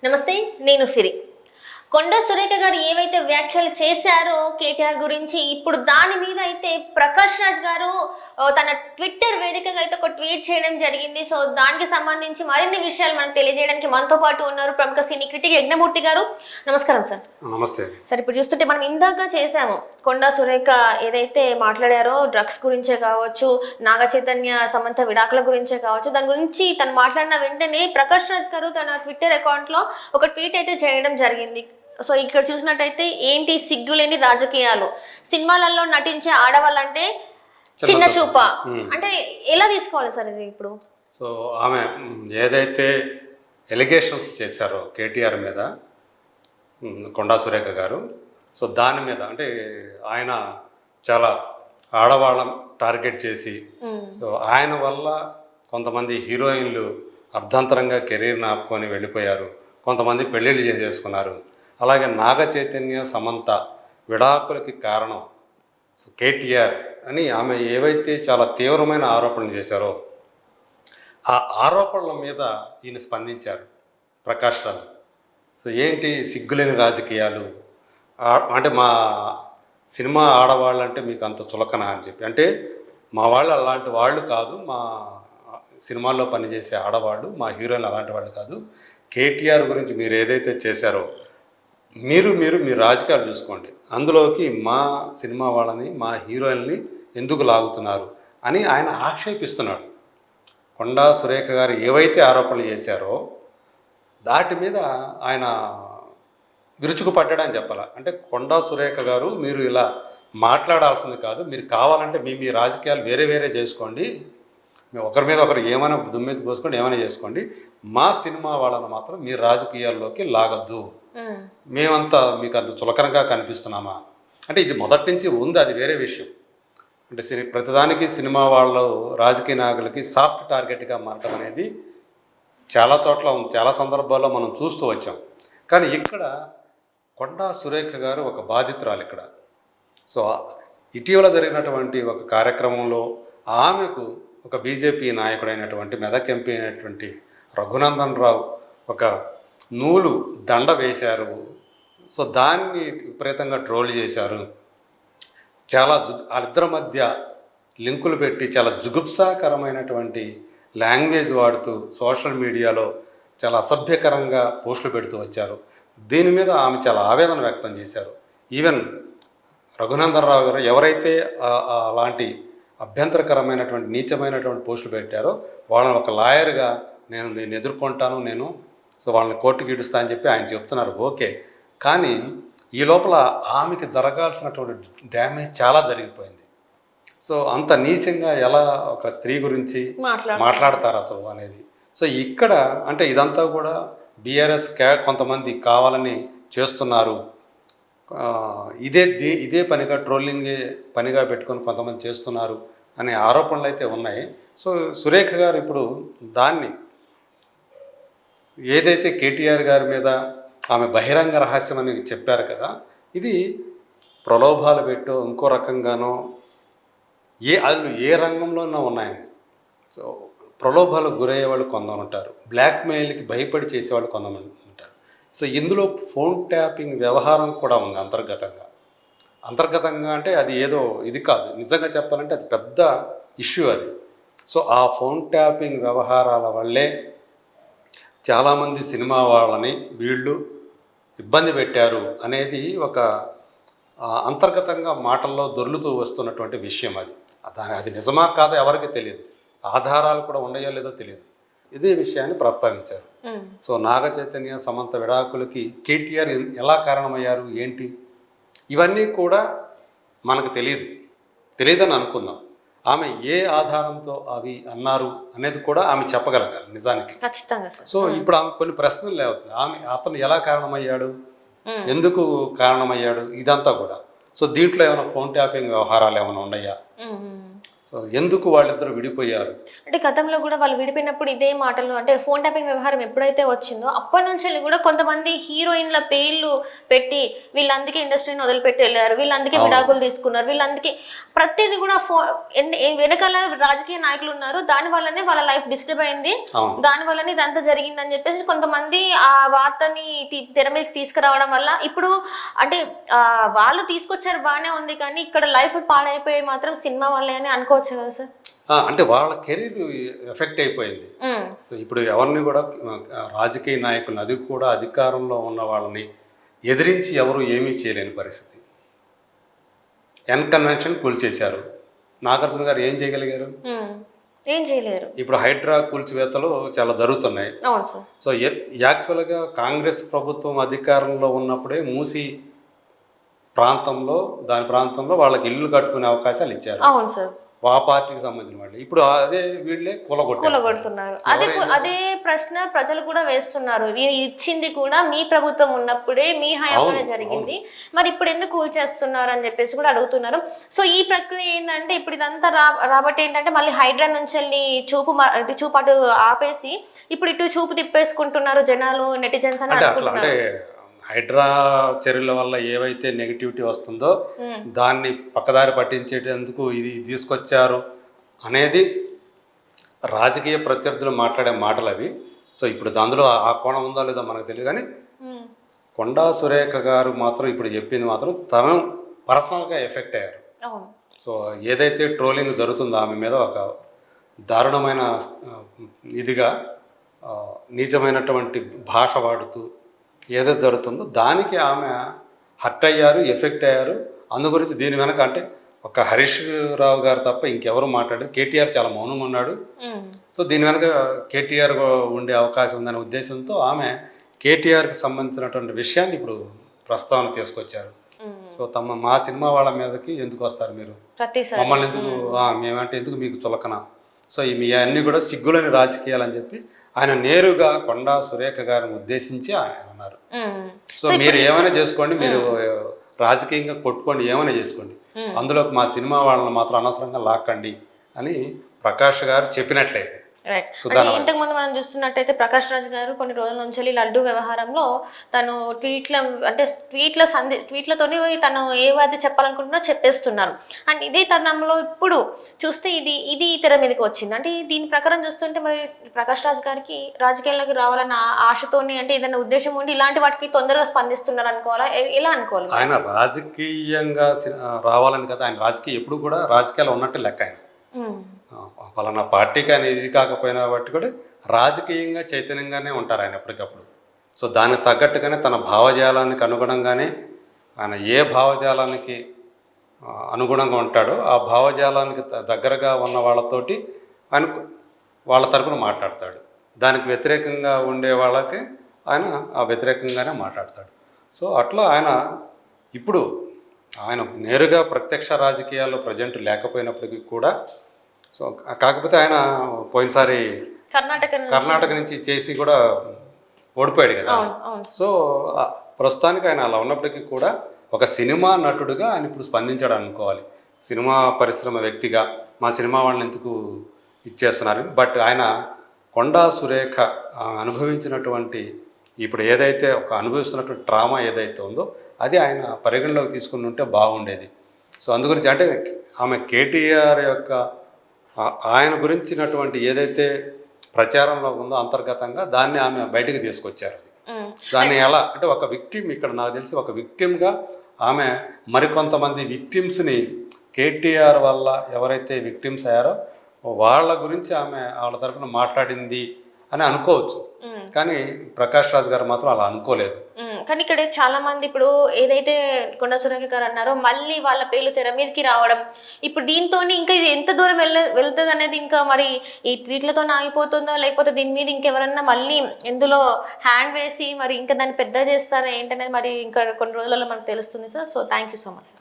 నమస్తే, నేను సిరి. కొండ సురేఖ గారు ఏవైతే వ్యాఖ్యలు చేశారో కేటీఆర్ గురించి, ఇప్పుడు దాని మీద అయితే ప్రకాష్ రాజ్ గారు తన ట్విట్టర్ వేదికగా అయితే ఒక ట్వీట్ చేయడం జరిగింది. సో దానికి సంబంధించి మరిన్ని విషయాలు మనకు తెలియజేయడానికి మనతో పాటు ఉన్నారు ప్రముఖ సినీ క్రిటిక్ యజ్ఞమూర్తి గారు. నమస్కారం సార్. నమస్తే సార్, ఇప్పుడు చూస్తుంటే మనం ఇందాక చేసాము కొండ సురేఖ ఏదైతే మాట్లాడారో డ్రగ్స్ గురించే కావచ్చు, నాగ చైతన్య సమంత విడాకుల గురించే కావచ్చు, దాని గురించి తను మాట్లాడిన వెంటనే ప్రకాష్ రాజ్ గారు తన ట్విట్టర్ అకౌంట్లో ఒక ట్వీట్ అయితే చేయడం జరిగింది. సో ఇక్కడ చూసినట్టయితే ఏంటి సిగ్గులేని రాజకీయాలు, సినిమాలలో నటించే ఆడవాళ్ళంటే చిన్న చూప అంటే ఎలా తీసుకోవాలి సార్ ఇది? ఇప్పుడు సో ఆమె ఏదైతే ఎలిగేషన్స్ చేశారో కేటీఆర్ మీద కొండా సురేఖ గారు, సో దాని మీద అంటే ఆయన చాలా ఆడవాళ్ళం టార్గెట్ చేసి, సో ఆయన వల్ల కొంతమంది హీరోయిన్లు అర్ధంతరంగా కెరీర్ని ఆపుకొని వెళ్ళిపోయారు, కొంతమంది పెళ్ళిళ్ళు చేసుకున్నారు. అలాగే నాగ చైతన్య సమంత విడాకులకి కారణం కేటీఆర్ అని ఆమె ఏవైతే చాలా తీవ్రమైన ఆరోపణలు చేశారో ఆ ఆరోపణల మీద ఈయన స్పందించారు ప్రకాష్ రాజ్. సో ఏంటి సిగ్గులేని రాజకీయాలు అంటే మా సినిమా ఆడవాళ్ళంటే మీకు అంత చులకన అని చెప్పి, అంటే మా వాళ్ళు అలాంటి వాళ్ళు కాదు, మా సినిమాల్లో పనిచేసే ఆడవాళ్ళు మా హీరోయిన్ అలాంటి వాళ్ళు కాదు, కేటీఆర్ గురించి మీరు ఏదైతే చేశారో మీరు మీ రాజకీయాలు చూసుకోండి, అందులోకి మా సినిమా వాళ్ళని మా హీరోయిన్ని ఎందుకు లాగుతున్నారు అని ఆయన ఆక్షేపిస్తున్నాడు. కొండా సురేఖ గారు ఏవైతే ఆరోపణలు చేశారో దాటి మీద ఆయన విరుచుకుపడ్డాడని చెప్పాలి. అంటే కొండా సురేఖ గారు మీరు ఇలా మాట్లాడాల్సింది కాదు, మీరు కావాలంటే మీ రాజకీయాలు వేరే చేసుకోండి, ఒకరి మీద ఒకరు ఏమైనా దుమ్మెత్తి పోసుకోండి, ఏమైనా చేసుకోండి, మా సినిమా వాళ్ళని మాత్రం మీ రాజకీయాల్లోకి లాగద్దు, మేమంతా మీకు అంత చులకనగా కనిపిస్తున్నామా అంటే ఇది మొదటి నుంచి ఉంది, అది వేరే విషయం. అంటే ప్రతిదానికి సినిమా వాళ్ళు రాజకీయ నాయకులకి సాఫ్ట్ టార్గెట్గా మారటం అనేది చాలా చోట్ల చాలా సందర్భాల్లో మనం చూస్తూ వచ్చాం. కానీ ఇక్కడ కొండా సురేఖ గారు ఒక బాధితురాలు ఇక్కడ. సో ఇటీవల జరిగినటువంటి ఒక కార్యక్రమంలో ఆమెకు ఒక బీజేపీ నాయకుడైనటువంటి మెదక్ ఎంపీ అయినటువంటి రఘునందన్ రావు ఒక నూలు దండ వేశారు. సో దాన్ని విపరీతంగా ట్రోల్ చేశారు, చాలా వాళ్ళిద్దరి మధ్య లింకులు పెట్టి చాలా జుగుప్సాకరమైనటువంటి లాంగ్వేజ్ వాడుతూ సోషల్ మీడియాలో చాలా అసభ్యకరంగా పోస్టులు పెడుతూ వచ్చారు. దీని మీద ఆమె చాలా ఆవేదన వ్యక్తం చేశారు. ఈవెన్ రఘునందన్ రావు గారు ఎవరైతే అలాంటి అభ్యంతరకరమైనటువంటి నీచమైనటువంటి పోస్టులు పెట్టారో వాళ్ళని ఒక లాయర్గా నేను దీన్ని ఎదుర్కొంటాను, సో వాళ్ళని కోర్టుకి ఇడుస్తా అని చెప్పి ఆయన చెప్తున్నారు. ఓకే, కానీ ఈ లోపల ఆమెకి జరగాల్సినటువంటి డ్యామేజ్ చాలా జరిగిపోయింది. సో అంత నీచంగా ఎలా ఒక స్త్రీ గురించి మాట్లాడతారు అసలు అనేది. సో ఇక్కడ అంటే ఇదంతా కూడా బీఆర్ఎస్ కొంతమంది కావాలని చేస్తున్నారు, ఇదే పనిగా ట్రోలింగే పనిగా పెట్టుకొని కొంతమంది చేస్తున్నారు అనే ఆరోపణలు అయితే ఉన్నాయి. సో సురేఖ గారు ఇప్పుడు దాన్ని ఏదైతే కేటీఆర్ గారి మీద ఆమె బహిరంగ రహస్యం అని చెప్పారు కదా, ఇది ప్రలోభాలు పెట్టో ఇంకో రకంగానో వాళ్ళు ఏ రంగంలోనో ఉన్నాయండి. సో ప్రలోభాలకు గురయ్యే వాళ్ళు కొందరు ఉంటారు, బ్లాక్మెయిల్కి భయపడి చేసేవాళ్ళు కొంతమంది ఉంటారు. సో ఇందులో ఫోన్ ట్యాపింగ్ వ్యవహారం కూడా ఉంది అంతర్గతంగా అంటే అది ఏదో ఇది కాదు, నిజంగా చెప్పాలంటే అది పెద్ద ఇష్యూ అది. సో ఆ ఫోన్ ట్యాపింగ్ వ్యవహారాల వల్లే చాలామంది సినిమా వాళ్ళని వీళ్ళు ఇబ్బంది పెట్టారు అనేది ఒక అంతర్గతంగా మాటల్లో దొర్లుతూ వస్తున్నటువంటి విషయం. అది నిజమా కాదో ఎవరికి తెలియదు, ఆధారాలు కూడా ఉన్నాయో లేదో తెలియదు. ఇదే విషయాన్ని ప్రస్తావించారు. సో నాగ చైతన్య సమంత విడాకులకి కేటీఆర్ ఎలా కారణమయ్యారు ఏంటి, ఇవన్నీ కూడా మనకు తెలియదని అనుకుందాం. ఆమె ఏ ఆధారంతో అవి అన్నారు అనేది కూడా ఆమె చెప్పగలగాలి నిజానికి. సో ఇప్పుడు ఆమె కొన్ని ప్రశ్నలు లేవుతుంది, అతను ఎలా కారణమయ్యాడు, ఎందుకు కారణమయ్యాడు, ఇదంతా కూడా. సో దీంట్లో ఏమైనా ఫోన్ ట్యాపింగ్ వ్యవహారాలు ఏమైనా ఉన్నాయా, సో ఎందుకు వాళ్ళిద్దరు విడిపోయారు? అంటే గతంలో కూడా వాళ్ళు విడిపోయినప్పుడు ఇదే మాటలు అంటే ఫోన్ ట్యాపింగ్ వ్యవహారం ఎప్పుడైతే వచ్చిందో అప్పటి నుంచి కూడా కొంతమంది హీరోయిన్ల పేర్లు పెట్టి వీళ్ళందుకే ఇండస్ట్రీని వదిలిపెట్టి వెళ్ళారు, వీళ్ళందుకే విడాకులు తీసుకున్నారు, వీళ్ళందుకే ప్రతిదీ కూడా వెనకాల రాజకీయ నాయకులు ఉన్నారు, దాని వల్లనే వాళ్ళ లైఫ్ డిస్టర్బ్ అయింది, దాని వల్లనే ఇదంతా జరిగిందని చెప్పేసి కొంతమంది ఆ వార్తని తెర మీదకి తీసుకురావడం వల్ల ఇప్పుడు అంటే వాళ్ళు తీసుకొచ్చారు బాగానే ఉంది, కానీ ఇక్కడ లైఫ్ పాడైపోయి మాత్రం సినిమా వల్లే అని అనుకోవచ్చు కదా సార్. అంటే వాళ్ళ కెరీర్ ఎఫెక్ట్ అయిపోయింది. సో ఇప్పుడు ఎవరిని కూడా రాజకీయ నాయకులను, అది కూడా అధికారంలో ఉన్న వాళ్ళని ఎదిరించి ఎవరు ఏమీ చేయలేని పరిస్థితి. కన్వెన్షన్ కూల్చేశారు. నాగార్జున గారు ఏం చేయగలిగారు? ఏం చేయలేరు. ఇప్పుడు హైడ్రా కూల్చివేతలు చాలా జరుగుతున్నాయి. సో యాక్చువల్గా కాంగ్రెస్ ప్రభుత్వం అధికారంలో ఉన్నప్పుడే మూసి ప్రాంతంలో దాని ప్రాంతంలో వాళ్ళకి ఇల్లు కట్టుకునే అవకాశాలు ఇచ్చారు. అవును సార్. ఆ పార్టీకి సంబంధించిన వాళ్ళు. ఇప్పుడు అదే వీళ్ళే కూలగొడుతున్నారు. అదే ప్రశ్న ప్రజలు కూడా వేస్తున్నారు. ఇచ్చింది కూడా మీ ప్రభుత్వం ఉన్నప్పుడే, మీ హయాంలోనే జరిగింది, మరి ఇప్పుడు ఎందుకు కూల్చేస్తున్నారు అని చెప్పేసి కూడా అడుగుతున్నారు. సో ఈ ప్రక్రియ ఏంటంటే ఇప్పుడు ఇదంతా రాబట్టి ఏంటంటే మళ్ళీ హైడ్రా నుంచి వెళ్ళి చూపు అటు ఆపేసి ఇప్పుడు ఇటు చూపు తిప్పేసుకుంటున్నారు జనాలు, నెటిజన్స్ అని అనుకుంటున్నారు. హైడ్రా చర్యల వల్ల ఏవైతే నెగిటివిటీ వస్తుందో దాన్ని పక్కదారి పట్టించేటందుకు ఇది తీసుకొచ్చారు అనేది రాజకీయ ప్రత్యర్థులు మాట్లాడే మాటలు అవి. సో ఇప్పుడు అందులో ఆ కోణం ఉందో లేదో మనకు తెలియదు, కానీ కొండా సురేఖ గారు మాత్రం ఇప్పుడు చెప్పింది మాత్రం తను పర్సనల్గా ఎఫెక్ట్ అయ్యారు. సో ఏదైతే ట్రోలింగ్ జరుగుతుందో ఆమె మీద ఒక దారుణమైన ఇదిగా నిజమైనటువంటి భాష వాడుతూ ఏదైతే జరుగుతుందో దానికి ఆమె హర్ట్ అయ్యారు, ఎఫెక్ట్ అయ్యారు. అందు గురించి దీని వెనక అంటే ఒక హరీష్ రావు గారు తప్ప ఇంకెవరు మాట్లాడారు. కేటీఆర్ చాలా మౌనంగా ఉన్నాడు. సో దీని వెనక కేటీఆర్ ఉండే అవకాశం ఉందనే ఉద్దేశంతో ఆమె కేటీఆర్కి సంబంధించినటువంటి విషయాన్ని ఇప్పుడు ప్రస్తావన తీసుకొచ్చారు. సో మా సినిమా వాళ్ళ మీదకి ఎందుకు వస్తారు మీరు, మమ్మల్ని ఎందుకు, మేమంటే ఎందుకు మీకు చులకన, సో మీ అన్నీ కూడా సిగ్గులేని రాజకీయాలు అని చెప్పి ఆయన నేరుగా కొండా సురేఖ గారిని ఉద్దేశించి ఆయన అన్నారు. సో మీరు ఏమైనా చేసుకోండి, మీరు రాజకీయంగా కొట్టుకోండి, ఏమైనా చేసుకోండి, అందులో మా సినిమా వాళ్ళని మాత్రం అనవసరంగా లాక్కండి అని ప్రకాష్ గారు చెప్పినట్లయితే. ఇంతకు ముందు మనం చూస్తున్నట్టయితే ప్రకాష్ రాజ్ గారు కొన్ని రోజుల నుంచి లడ్డు వ్యవహారంలో తను ట్వీట్లతోని తను ఏవైతే చెప్పాలనుకుంటున్నా చెప్పేస్తున్నారు. అండ్ ఇదే తరుణంలో ఇప్పుడు చూస్తే ఇది తెర మీదకి వచ్చింది. అంటే దీని ప్రకారం చూస్తుంటే మరి ప్రకాష్ రాజ్ గారికి రాజకీయాల్లోకి రావాలన్న ఆశతోని అంటే ఏదైనా ఉద్దేశం ఉండి ఇలాంటి వాటికి తొందరగా స్పందిస్తున్నారు అనుకోవాలా, ఎలా అనుకోవాలి? ఆయన రాజకీయంగా రావాలని కదా, ఆయన రాజకీయ ఎప్పుడు కూడా రాజకీయాలు ఉన్నట్టు లెక్క. ఆయన పలానా పార్టీకి అని ఇది కాకపోయినా బట్టి కూడా రాజకీయంగా చైతన్యంగానే ఉంటారు ఆయన ఎప్పటికప్పుడు. సో దానికి తగ్గట్టుగానే తన భావజాలానికి అనుగుణంగానే ఆయన ఏ భావజాలానికి అనుగుణంగా ఉంటాడో ఆ భావజాలానికి దగ్గరగా ఉన్న వాళ్ళతోటి ఆయన వాళ్ళ తరపున మాట్లాడతాడు. దానికి వ్యతిరేకంగా ఉండే వాళ్ళకి ఆయన ఆ వ్యతిరేకంగానే మాట్లాడతాడు. సో అట్లా ఆయన ఇప్పుడు ఆయన నేరుగా ప్రత్యక్ష రాజకీయాల్లో ప్రజెంట్ లేకపోయినప్పటికీ కూడా, సో కాకపోతే ఆయన పోయినసారి కర్ణాటక నుంచి చేసి కూడా ఓడిపోయాడు కదా. సో ప్రస్తుతానికి ఆయన అలా ఉన్నప్పటికీ కూడా ఒక సినిమా నటుడుగా ఆయన ఇప్పుడు స్పందించాడు అనుకోవాలి. సినిమా పరిశ్రమ వ్యక్తిగా మా సినిమా వాళ్ళని ఎందుకు ఇచ్చేస్తున్నారు. బట్ ఆయన కొండా సురేఖ అనుభవించినటువంటి ఇప్పుడు ఏదైతే ఒక అనుభవిస్తున్నటువంటి ట్రామా ఏదైతే ఉందో అది ఆయన పరిగణలోకి తీసుకుని ఉంటే బాగుండేది. సో అందుగురించి అంటే ఆమె కేటీఆర్ యొక్క ఆయన గురించినటువంటి ఏదైతే ప్రచారంలో ఉందో అంతర్గతంగా దాన్ని ఆమె బయటకు తీసుకొచ్చారు. దాన్ని ఎలా అంటే ఒక విక్టిమ్, ఇక్కడ నాకు తెలిసి ఒక విక్టిమ్గా ఆమె మరికొంతమంది విక్టిమ్స్ని కేటీఆర్ వల్ల ఎవరైతే విక్టిమ్స్ అయ్యారో వాళ్ళ గురించి ఆమె వాళ్ళ తరఫున మాట్లాడింది అని అనుకోవచ్చు. కానీ ప్రకాష్ రాజ్ గారు మాత్రం అలా అనుకోలేదు. కానీ ఇక్కడ చాలా మంది ఇప్పుడు ఏదైతే కొండా సురేఖ గారు అన్నారో మళ్ళీ వాళ్ళ పేర్లు తెర మీదకి రావడం, ఇప్పుడు దీంతో ఇంకా ఇది ఎంత దూరం వెళ్తుంది అనేది ఇంకా మరి ఈ ట్వీట్లతో ఆగిపోతుందో లేకపోతే దీని మీద ఇంకెవరన్నా మళ్ళీ ఎందులో హ్యాండ్ వేసి మరి ఇంకా దాన్ని పెద్ద చేస్తారా ఏంటనేది మరి ఇంకా కొన్ని రోజులలో మనకు తెలుస్తుంది sir. So thank you so much.